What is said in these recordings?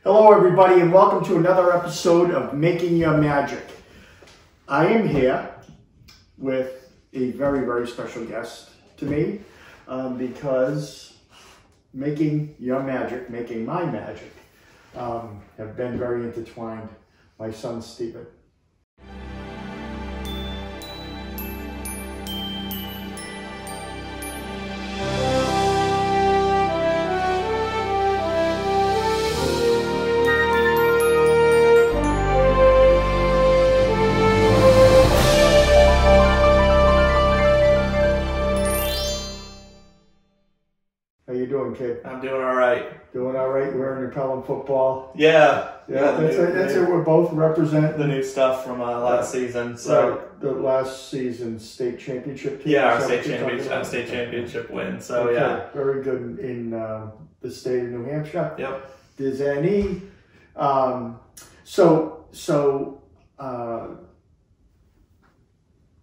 Hello everybody and welcome to another episode of Making Your Magic. I am here with a very, very special guest to me because making your magic, making my magic have been very intertwined. My son Stephen. Kid. I'm doing all right. Doing all right. You're wearing your Pelham football. Yeah. That's it. We're both represent the new stuff from last season. So right. The last season's state championship team. Yeah, our state championship win. So okay. Yeah, very good in the state of New Hampshire. Yep. Does any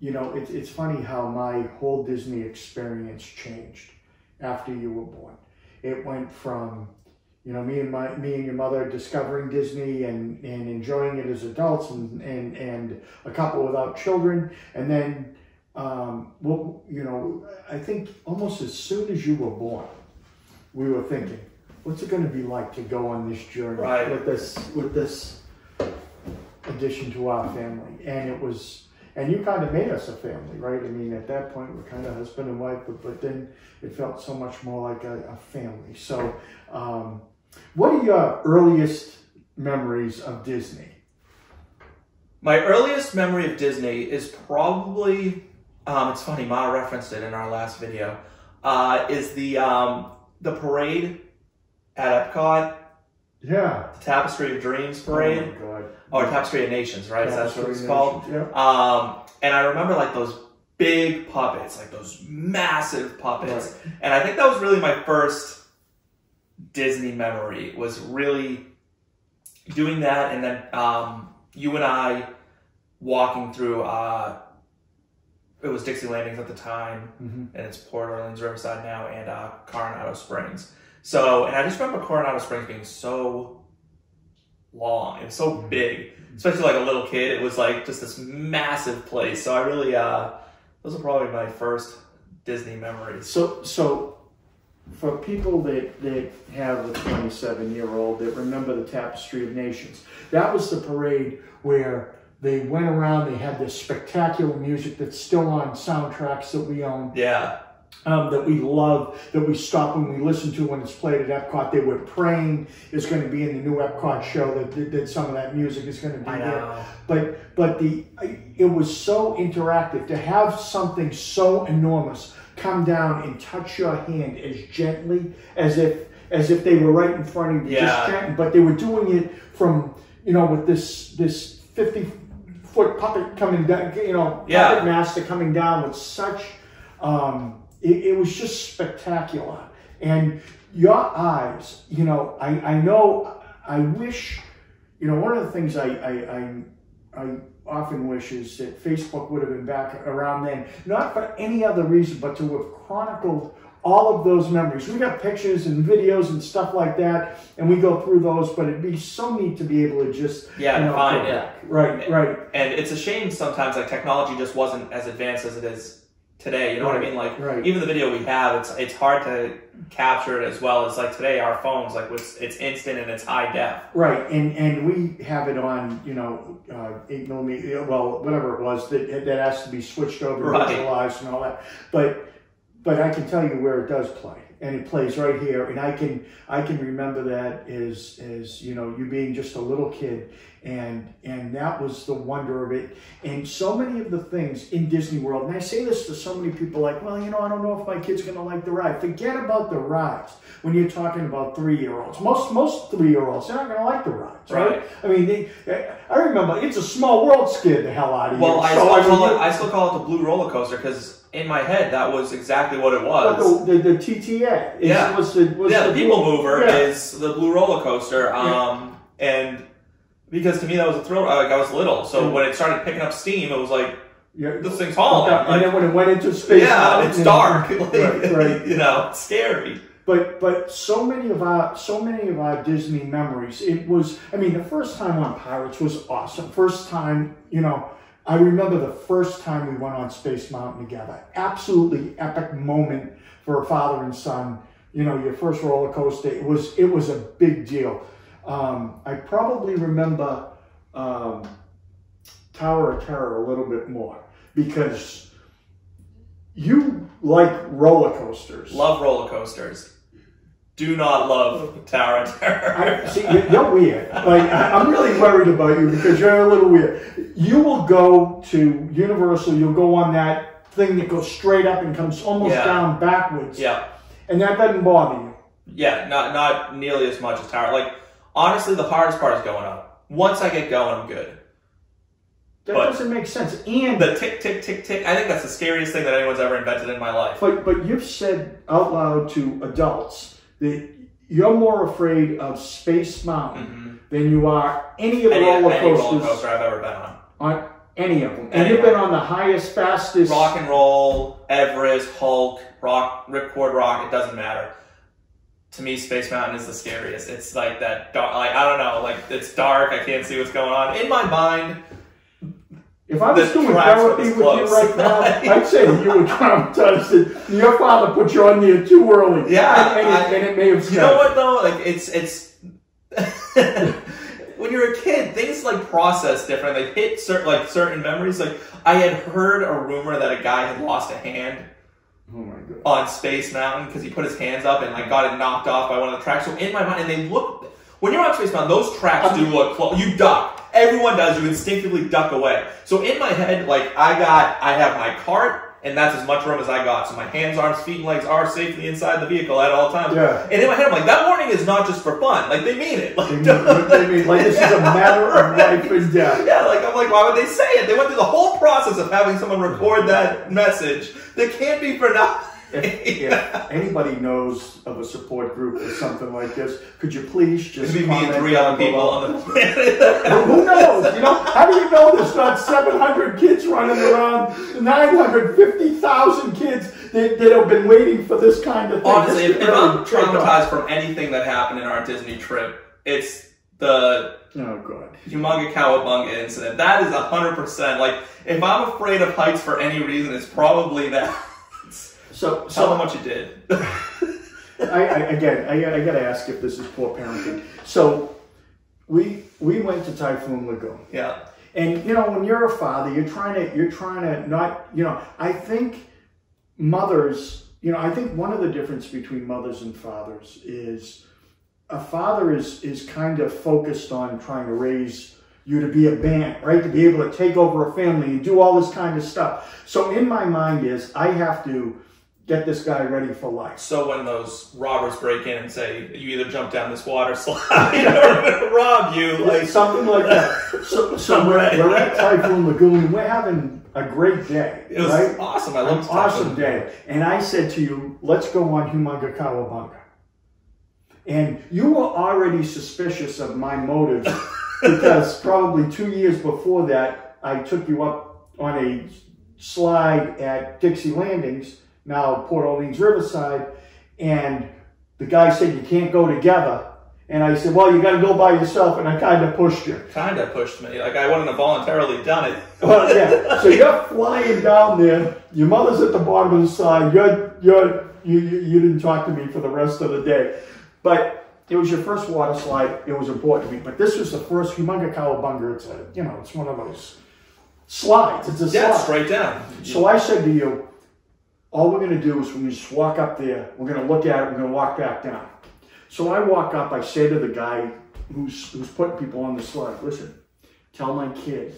you know, it's funny how my whole Disney experience changed after you were born. It went from, you know, me and your mother discovering Disney and enjoying it as adults and a couple without children. And then, well, you know, I think almost as soon as you were born, we were thinking, what's it going to be like to go on this journey with this addition to our family? And it was, and you kind of made us a family, right? I mean, at that point, we're kind of husband and wife, but then it felt so much more like a family. So what are your earliest memories of Disney? My earliest memory of Disney is probably, it's funny, Ma referenced it in our last video, is the parade at Epcot. Yeah. The Tapestry of Dreams parade. Oh my God. Or Tapestry of Nations, right? That's what it's called. Yeah. And I remember like those big puppets, like those massive puppets. Right. And I think that was really my first Disney memory, was really doing that. And then you and I walking through, it was Dixie Landings at the time, and it's Port Orleans, Riverside now, and Coronado Springs. So, and I just remember Coronado Springs being so long. It was so big, especially like a little kid. It was like just this massive place. So I really, those are probably my first Disney memories. So for people that have a 27-year-old that remember the Tapestry of Nations, that was the parade where they went around. They had this spectacular music that's still on soundtracks that we own. Yeah. That we love, that we stop when we listen to when it's played at Epcot. They were praying it's going to be in the new Epcot show, that some of that music is going to be there. But it was so interactive to have something so enormous come down and touch your hand as gently as if they were right in front of you. Yeah. Just gently, but they were doing it from, you know, with this 50-foot puppet coming down, you know, puppet master coming down with such. It was just spectacular. And your eyes, you know, I wish, you know, one of the things I often wish is that Facebook would have been back around then, not for any other reason, but to have chronicled all of those memories. We got pictures and videos and stuff like that, and we go through those, but it'd be so neat to be able to just, find it. Back. Right. And it's a shame sometimes, like, technology just wasn't as advanced as it is today, you know what I mean? Like, even the video we have, it's hard to capture it as well as like today. Our phones, like, it's instant and it's high def. Right, and we have it on, you know, 8mm, well, whatever it was that has to be switched over, visualized and all that. But I can tell you where it does play, and it plays right here, and I can remember that as you know, you being just a little kid. And that was the wonder of it. And so many of the things in Disney World, and I say this to so many people like, well, you know, I don't know if my kid's going to like the ride. Forget about the rides when you're talking about 3-year-olds. Most 3-year-olds, they're not going to like the rides, right? I mean, I remember It's a Small World scared the hell out of you. Well, I still call it the Blue Roller Coaster because in my head that was exactly what it was. The TTA. The People Mover is the Blue Roller Coaster. And because to me that was a thrill. Like, I was little, so when it started picking up steam, it was like, this thing's falling. And then when it went into space, it's dark. Right. You know, it's scary. But so many of our Disney memories, it was, I mean, the first time on Pirates was awesome. First time, I remember the first time we went on Space Mountain together. Absolutely epic moment for a father and son. Your first roller coaster. It was a big deal. I probably remember Tower of Terror a little bit more because you like roller coasters. Love roller coasters. Do not love Tower of Terror. See, you're weird. I'm really worried about you because you're a little weird. You will go to Universal, you'll go on that thing that goes straight up and comes almost down backwards. Yeah. And that doesn't bother you. Yeah, not nearly as much as Tower. Honestly, the hardest part is going up. Once I get going, I'm good. That doesn't make sense. And the tick, tick, tick, tick, I think that's the scariest thing that anyone's ever invented in my life. But you've said out loud to adults that you're more afraid of Space Mountain than you are any of the roller coasters I've ever been on. On any of them. And you've been on the highest, fastest... Rock and Roll, Everest, Hulk, Ripcord Rock, it doesn't matter. To me, Space Mountain is the scariest. It's like that dark, I don't know, it's dark, I can't see what's going on. In my mind... If I was doing therapy with you right now, I'd say that you were traumatized. Your father put you on there too early. Yeah. And it may have... You know what, though? It's... When you're a kid, things process different. They hit certain memories. I had heard a rumor that a guy had lost a hand on Space Mountain because he put his hands up and got it knocked off by one of the tracks. So in my mind, and they look... When you're on Space Mountain, those tracks do look close. You duck. Everyone does. You instinctively duck away. So in my head, I have my cart, and that's as much room as I got. So my hands, arms, feet, and legs are safely inside the vehicle at all times. Yeah. And in my head, I'm that warning is not just for fun. They mean it. They mean this is a matter of life and death. Yeah, why would they say it? They went through the whole process of having someone record that message. That can't be for nothing. If anybody knows of a support group or something like this, could you please just It'd be me and 3 other people on the planet. Well, who knows? How do you know there's not 700 kids running around, 950,000 kids that have been waiting for this kind of thing? Honestly, if I'm traumatized from anything that happened in our Disney trip, it's the Humunga Cowabunga incident. That is 100%. If I'm afraid of heights for any reason, it's probably that. So tell them what you did. I got to ask if this is poor parenting. So we went to Typhoon Lagoon. Yeah. And when you're a father, you're trying to not, I think mothers, I think one of the difference between mothers and fathers is a father is kind of focused on trying to raise you to be a man, right? To be able to take over a family and do all this kind of stuff. So in my mind I have to get this guy ready for life. So when those robbers break in and say, you either jump down this water slide or we're going to rob you. Something like that. So we're at Typhoon Lagoon. We're having a great day. It was awesome. I loved it. Awesome day. And I said to you, let's go on Humunga Cowabunga. And you were already suspicious of my motives because probably 2 years before that, I took you up on a slide at Dixie Landings, now Port Orleans Riverside, and the guy said you can't go together. And I said, well, you got to go by yourself, and I kind of pushed you. Kind of pushed me. I wouldn't have voluntarily done it. Well, yeah. So you're flying down there. Your mother's at the bottom of the slide. You didn't talk to me for the rest of the day. But it was your first water slide. It was important to me. But this was the first Humunga Cowabunga. It's one of those slides. It's a slide. Yeah, straight down. So I said to you, all we're going to do is we're going to just walk up there. We're going to look at it. We're going to walk back down. So I walk up. I say to the guy who's putting people on the slide, listen, tell my kid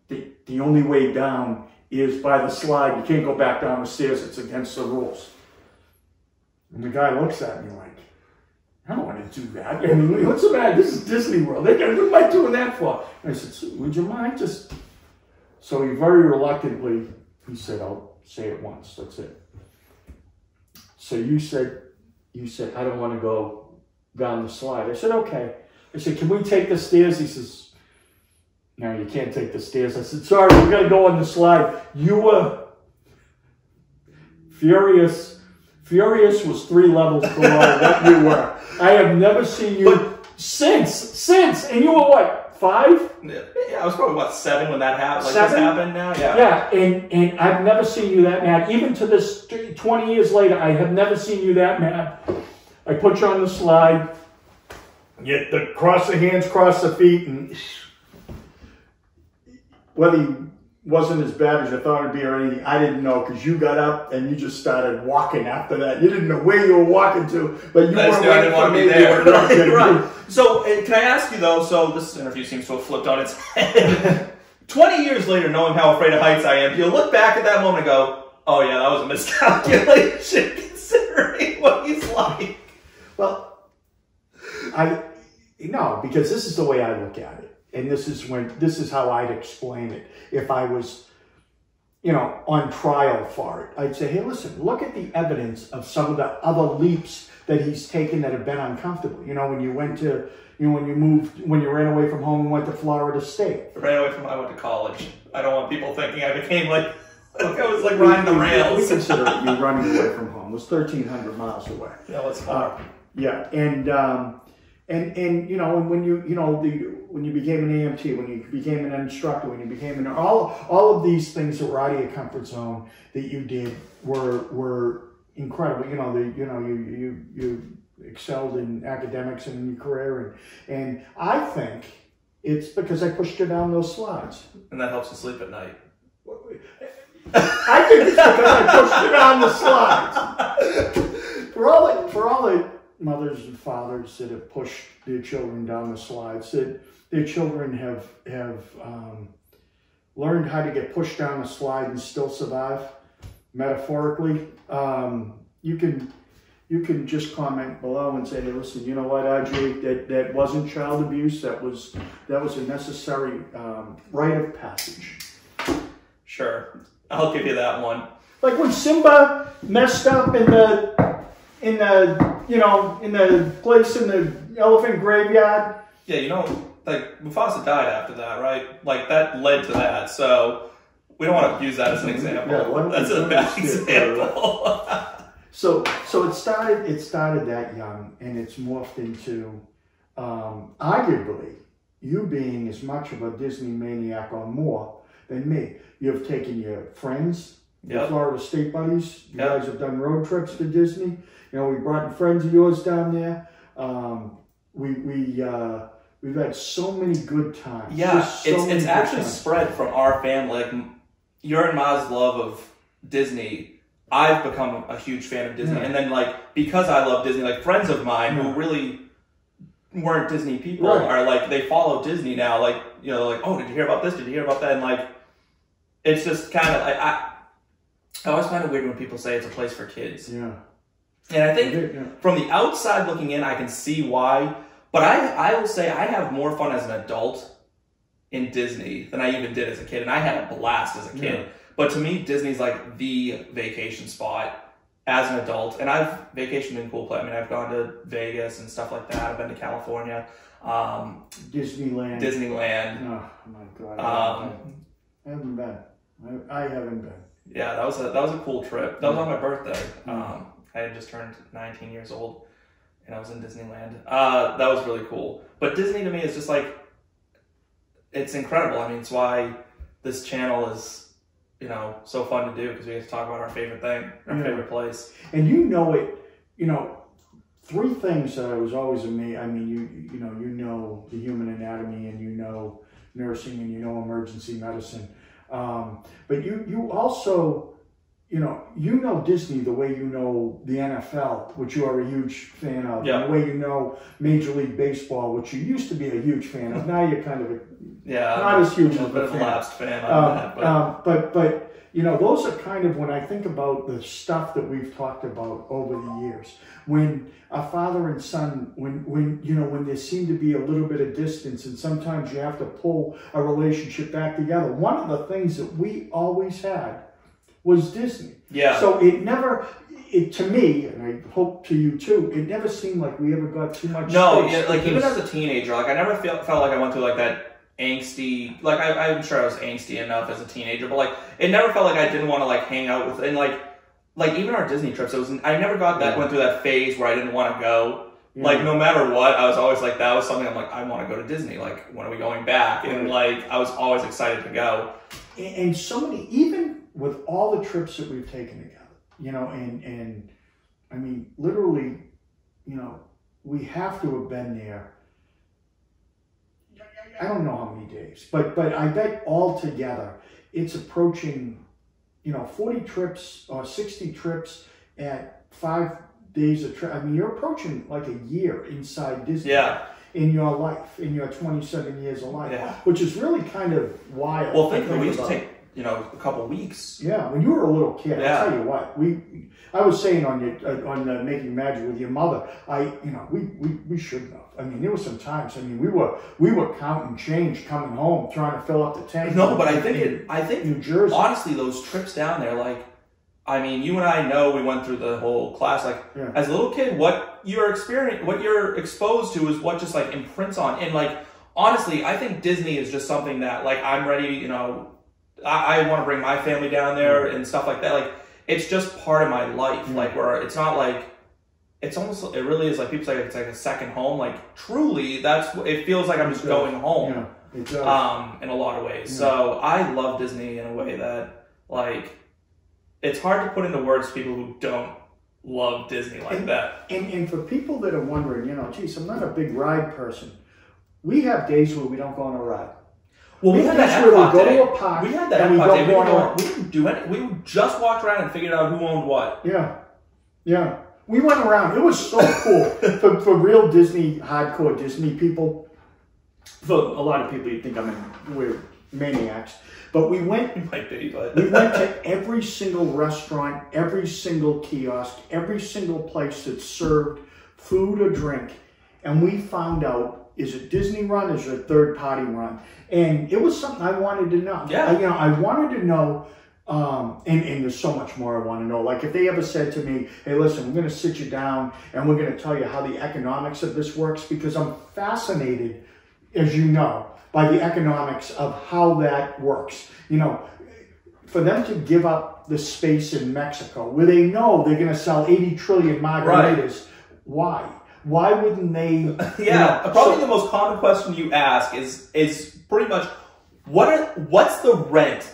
the only way down is by the slide. You can't go back down the stairs. It's against the rules. And the guy looks at me like, I don't want to do that. I mean, what's the matter? This is Disney World. What am I doing that for? And I said, would you mind just... So he very reluctantly, he said, I'll say it once. That's it. So you said, I don't want to go down the slide. I said, okay. I said, can we take the stairs? He says, no, you can't take the stairs. I said, sorry, we're going to go on the slide. You were furious Furious was 3 levels below what you were. I have never seen you since, and you were what, 5? Yeah, I was probably what, 7 when that happened. Like 7? this happened now. Yeah. Yeah, and I've never seen you that mad. Even to this 20 years later, I have never seen you that mad. I put you on the slide. You cross the hands, cross the feet, and whether you wasn't as bad as you thought it'd be or anything, I didn't know, because you got up and you just started walking after that. You didn't know where you were walking to, but you weren't I didn't want to be there. Right. So, can I ask you though, so this interview seems to have flipped on its head. 20 years later, knowing how afraid of heights I am, do you look back at that moment and go, oh yeah, that was a miscalculation considering what he's like? Well, no, because this is the way I look at it. And this is how I'd explain it if I was, on trial for it. I'd say, hey, listen, look at the evidence of some of the other leaps that he's taken that have been uncomfortable. When you went to, when you ran away from home and went to Florida State. I went to college. I don't want people thinking I became like I was like riding the rails. We consider you running away from home. It was 1,300 miles away. Yeah, that's far. Yeah, and when you became an AMT, when you became an instructor, when you became all of these things that were out of your comfort zone that you did were incredible. You excelled in academics and in your career, and I think it's because I pushed you down those slides. And that helps you sleep at night. I think it's because I pushed you down the slides. For all the mothers and fathers that have pushed their children down the slides, that their children have learned how to get pushed down a slide and still survive, metaphorically, you can just comment below and say, hey, listen, you know what, RJ, that wasn't child abuse, that was a necessary rite of passage. Sure, I'll give you that one. Like when Simba messed up in the place in the elephant graveyard. Yeah, like Mufasa died after that, right? Like that led to that. So we don't want to use that as an example. Yeah, that's a bad example. So it started that young, and it's morphed into arguably you being as much of a Disney maniac or more than me. You've taken your friends, your Florida State buddies. You guys have done road trips to Disney. We brought in friends of yours down there. We've had so many good times. Yeah, it's actually spread from our family. Like your and Ma's love of Disney, I've become a huge fan of Disney. And then because I love Disney, friends of mine who really weren't Disney people are they follow Disney now. Oh, did you hear about this? Did you hear about that? And it's just kind of I always find it weird when people say it's a place for kids. Yeah. And I think from the outside looking in, I can see why. But I will say I have more fun as an adult in Disney than I even did as a kid. And I had a blast as a kid. Yeah. But to me, Disney's like the vacation spot as an adult. And I've vacationed in cool places. I mean, I've gone to Vegas and stuff like that. I've been to California. Disneyland. Oh, my God. I haven't been. I haven't been. Yeah, that was a cool trip. That was on my birthday. I had just turned 19 years old, and I was in Disneyland. That was really cool. But Disney to me is just it's incredible. I mean, it's why this channel is, so fun to do, because we get to talk about our favorite thing, our favorite place. And three things that I was always amazed. I mean, you know the human anatomy, and you know nursing, and you know emergency medicine. But you also, you know Disney the way you know the NFL, which you are a huge fan of. Yeah. And the way you know Major League Baseball, which you used to be a huge fan of. Now you're kind of not as huge of a fan. Lapsed fan on that. But those are kind of, when I think about the stuff that we've talked about over the years, when a father and son, when there seemed to be a little bit of distance, and sometimes you have to pull a relationship back together. One of the things that we always had was Disney. Yeah. So to me, and I hope to you too, it never seemed like we ever got too much space. Even as a teenager, I never felt like I went through that angsty, I'm sure I was angsty enough as a teenager, but it never felt like I didn't want to hang out with, and like even our Disney trips, I never went through that phase where I didn't want to go. Yeah. Like no matter what, I was always like, that was something I'm like, I want to go to Disney. Like, when are we going back? And like, I was always excited to go. And so many, even with all the trips that we've taken together, you know, and I mean, literally, you know, we have to have been there. I don't know how many days, but I bet altogether it's approaching, you know, 40 trips or 60 trips at 5 days of trip. I mean, you're approaching like a year inside Disney in your life, in your 27 years of life, which is really kind of wild. Well, think we used to take, you know, a couple weeks. Yeah, when you were a little kid, I'll tell you what, I was saying on Making Magic with your mother, we shouldn't have. I mean, there were some times. I mean, we were counting change coming home, trying to fill up the tank. No, but I think New Jersey. Honestly, those trips down there, like, I mean, you and I know we went through the whole class. Like, as a little kid, what you're exposed to is what just like imprints on. And like, honestly, I think Disney is just something that like I'm ready. You know, I want to bring my family down there and stuff like that. Like, it's just part of my life. Like, where it's not like. It's almost, it really is like people say it's like a second home. Like truly, it feels like I'm just going home. Yeah, it does. In a lot of ways. Yeah. So I love Disney in a way that like, it's hard to put into words to people who don't love Disney like that. And for people that are wondering, you know, geez, I'm not a big ride person. We have days where we don't go on a ride. Well, we had that Epcot day. We go to a park. We had that Epcot day. We didn't do anything. We just walked around and figured out who owned what. Yeah. Yeah. We went around. It was so cool for real Disney, hardcore Disney people. For a lot of people, you think we're maniacs. But we went. You might be, but we went to every single restaurant, every single kiosk, every single place that served food or drink, and we found out, is it Disney run? Is it a third party run? And it was something I wanted to know. Yeah. I wanted to know. And there's so much more I want to know. Like if they ever said to me, hey, listen, we're going to sit you down and we're going to tell you how the economics of this works, because I'm fascinated, as you know, by the economics of how that works. You know, for them to give up the space in Mexico where they know they're going to sell 80 trillion margaritas, why? Why wouldn't they? Probably the most common question you ask is pretty much, what's the rent?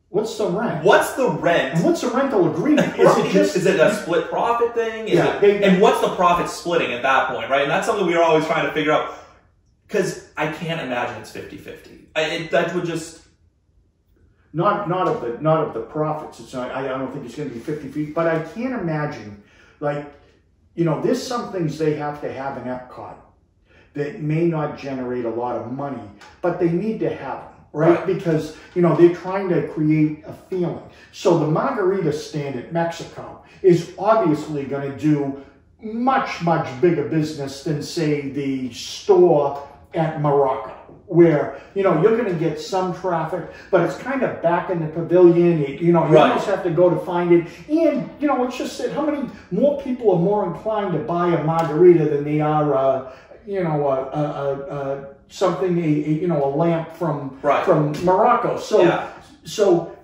What's the rent? What's the rent? And what's the rental agreement? Is it a split profit thing? And what's the profit splitting at that point, right? And that's something we are always trying to figure out. Because I can't imagine it's 50-50. That would just... Not of the profits. It's not, I don't think it's going to be 50-50. But I can't imagine, like, you know, there's some things they have to have in Epcot that may not generate a lot of money, but they need to have them. Right? Because, you know, they're trying to create a feeling. So the margarita stand at Mexico is obviously going to do much, much bigger business than, say, the store at Morocco, where, you know, you're going to get some traffic, but it's kind of back in the pavilion. You almost have to go to find it. And, you know, it's just that how many more people are more inclined to buy a margarita than they are, something, a lamp from Morocco. So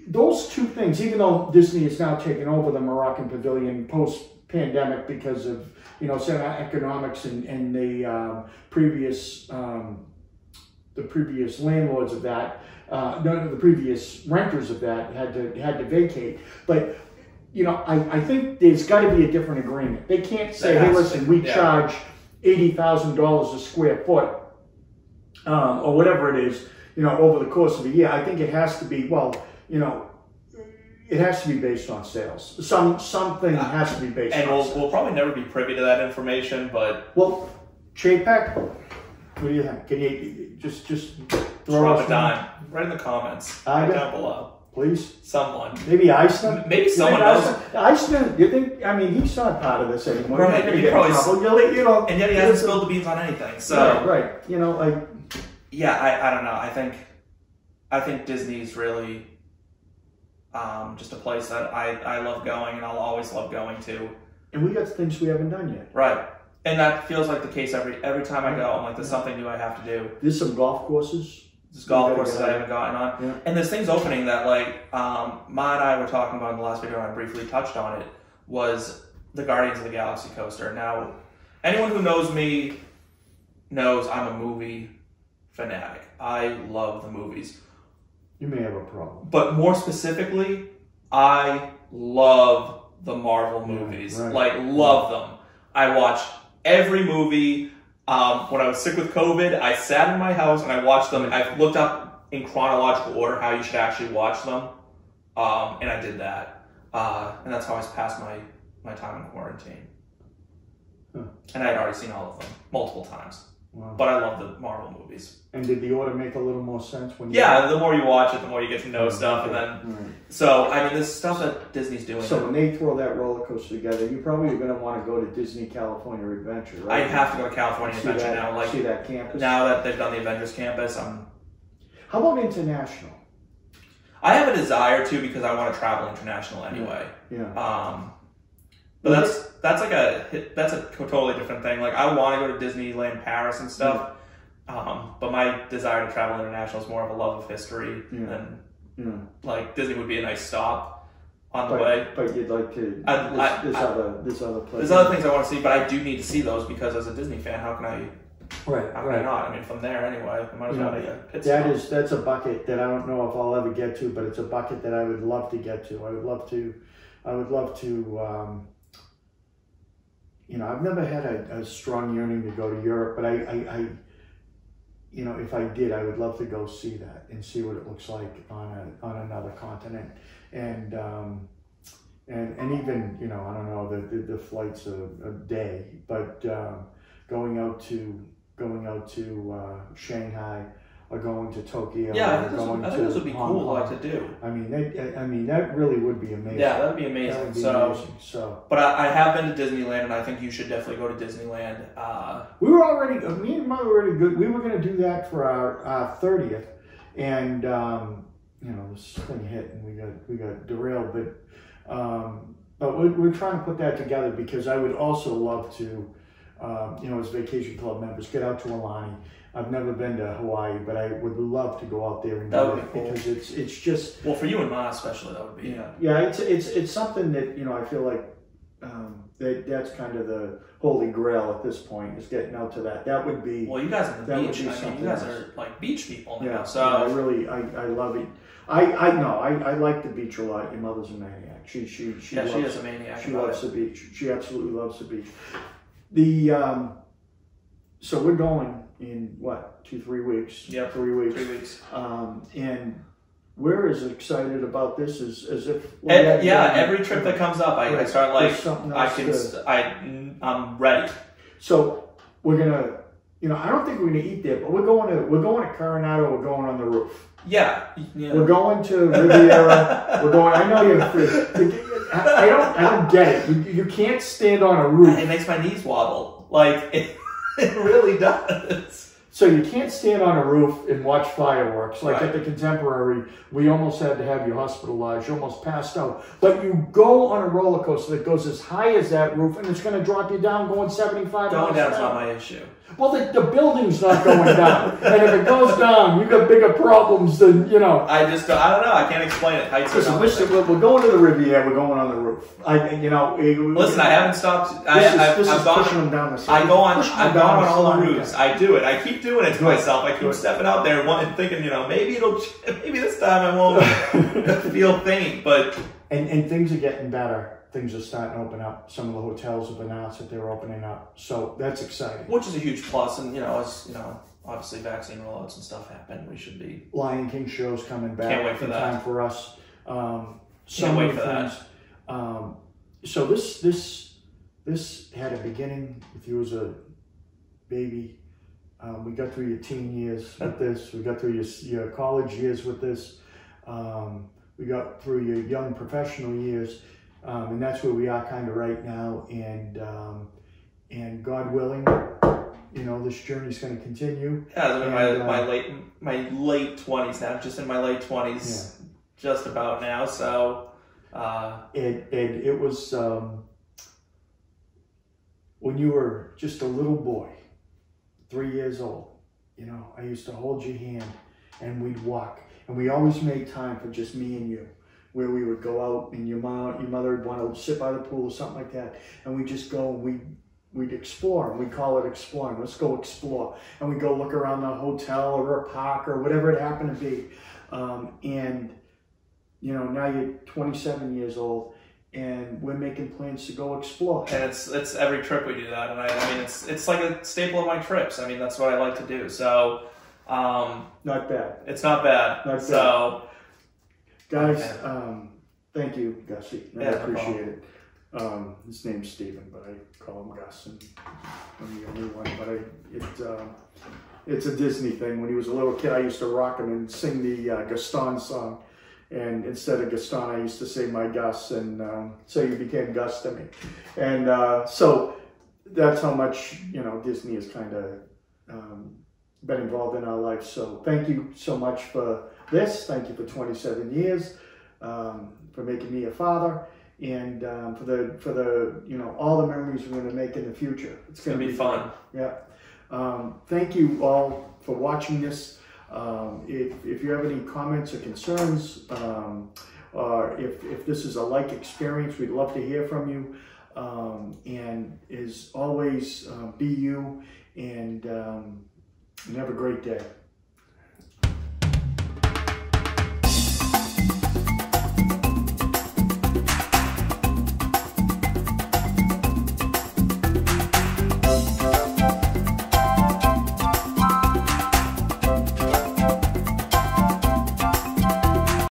those two things, even though Disney is now taking over the Moroccan pavilion post-pandemic because of, you know, some economics and the previous landlords of that, the previous renters of that had to vacate. But, you know, I think there's got to be a different agreement. They can't say, hey, listen, we charge $80,000 a square foot. Or whatever it is, you know, over the course of a year. I think it has to be, well, you know, it has to be based on sales. Something has to be based on sales. And we'll probably never be privy to that information, but... Well, Chapek, what do you think? Can you just throw a dime right in the comments, right down below. Please? Someone. Maybe Iceland? Maybe someone knows. Iceland, you think, I mean, he's not part of this anymore. Right, he probably, you know, and yet he hasn't spilled the beans on anything, so... Right, you know, like... Yeah, I don't know. I think Disney's really just a place that I love going and I'll always love going to. And we got things we haven't done yet. Right. And that feels like the case every time I go. I'm like, there's something new I have to do. There's some golf courses There's golf courses I haven't gotten on. Yeah. And there's things opening that, like, Ma and I were talking about in the last video, and I briefly touched on it, was the Guardians of the Galaxy coaster. Now, anyone who knows me knows I'm a movie fanatic. I love the movies. You may have a problem. But more specifically, I love the Marvel movies. Right. Like, love them. I watched every movie. When I was sick with COVID, I sat in my house and I watched them. I've looked up in chronological order how you should actually watch them. And I did that. And that's how I passed my time in quarantine. Huh. And I had already seen all of them multiple times. Wow. But I love the Marvel movies. And did the order make a little more sense when you... Yeah, the more you watch it, the more you get to know stuff. And then, right. So, I mean, this stuff that Disney's doing. So when they throw that roller coaster together, you probably are going to want to go to Disney California Adventure, right? I have to go to California Adventure now. Like, see that campus? Now that they've done the Avengers campus, How about international? I have a desire to, because I want to travel international anyway. Yeah. But that's a totally different thing. Like, I want to go to Disneyland Paris and stuff. But my desire to travel international is more of a love of history. And like, Disney would be a nice stop on the way. But you'd like to... There's other places. There's other things I want to see, but I do need to see those, because as a Disney fan, how can I... Right, How can I not? I mean, from there anyway, I might as well get a pit stop. That's a bucket that I don't know if I'll ever get to, but it's a bucket that I would love to get to. I would love to, I've never had a strong yearning to go to Europe, but I if I did, I would love to go see that and see what it looks like on another continent. And even, I don't know, the flight's a day, but going out to Shanghai or going to Tokyo. Yeah, I think this would be cool to do. I mean, that really would be amazing. Yeah, that would be amazing. But I have been to Disneyland, and I think you should definitely go to Disneyland. We were already, me and Mother were already good. We were going to do that for our 30th, and this thing hit, and we got derailed. But we're trying to put that together, because I would also love to. As vacation club members, get out to Alani. I've never been to Hawaii, but I would love to go out there and do it, because it's just... Well, for you and Ma especially, that would be... Yeah, it's something that, I feel like that's kind of the holy grail at this point, is getting out to that. That would be... Well, you guys are the beach. I mean, you guys are like beach people now. Yeah, so I love it. I like the beach a lot. Your mother's a maniac. She is a maniac. She loves the beach. She absolutely loves the beach. So we're going in what, 2-3 weeks? Yep, 3 weeks. 3 weeks. And we're as excited about this as if. Every trip that comes up, I start like I'm ready. So we're gonna, I don't think we're gonna eat there, but we're going to Coronado. We're going on the roof. Yeah. We're going to Riviera. We're going. I know you're. I don't get it. You can't stand on a roof. It makes my knees wobble. Like, it really does. So you can't stand on a roof and watch fireworks. Like at the Contemporary, we almost had to have you hospitalized. You almost passed out. But you go on a roller coaster that goes as high as that roof, and it's going to drop you down going 75 miles an hour. Going down's not my issue. Well, the building's not going down. And if it goes down, you got bigger problems than, I don't know. I can't explain it. Listen, we're going to the Riviera. We're going on the roof. Listen, I haven't stopped. This is pushing them down the side. I've gone on all the roofs. I do it. I keep doing it to myself. I keep stepping out there and thinking, maybe this time I won't feel thingy. But and things are getting better. Things are starting to open up. Some of the hotels have announced that they're opening up, so that's exciting. Which is a huge plus, and as obviously vaccine rollouts and stuff happen, we should be. Lion King show's coming back. Can't wait for that. Time for us. Can't wait for that. So this had a beginning with you as a baby. We got through your teen years with this. We got through your college years with this. We got through your young professional years. And that's where we are kind of right now, and God willing, this journey's going to continue. Yeah, I'm in my late 20s now, just in my late 20s, just about now. So, it was when you were just a little boy, 3 years old. I used to hold your hand, and we'd walk. And we always made time for just me and you, where we would go out and your mother would want to sit by the pool or something like that. And we'd just go and we'd explore, and we call it exploring. Let's go explore. And we go look around the hotel or a park or whatever it happened to be. And, you know, now you're 27 years old, and we're making plans to go explore. And it's every trip we do that. And I mean, it's like a staple of my trips. I mean, that's what I like to do. So, not bad. It's not bad. Not bad. So, guys, okay. Thank you, Gussie. I appreciate it. His name's Steven, but I call him Gus, and I'm the only one. But it's a Disney thing. When he was a little kid, I used to rock him and sing the Gaston song. And instead of Gaston, I used to say my Gus, and so you became Gus to me. And so that's how much, you know, Disney has kind of been involved in our life. So thank you so much for this. Thank you for 27 years, for making me a father, and for the you know, all the memories we're going to make in the future. It's going to be fun. Yeah. Thank you all for watching this. If you have any comments or concerns, or if this is a like experience, we'd love to hear from you. And as always, be you, and have a great day.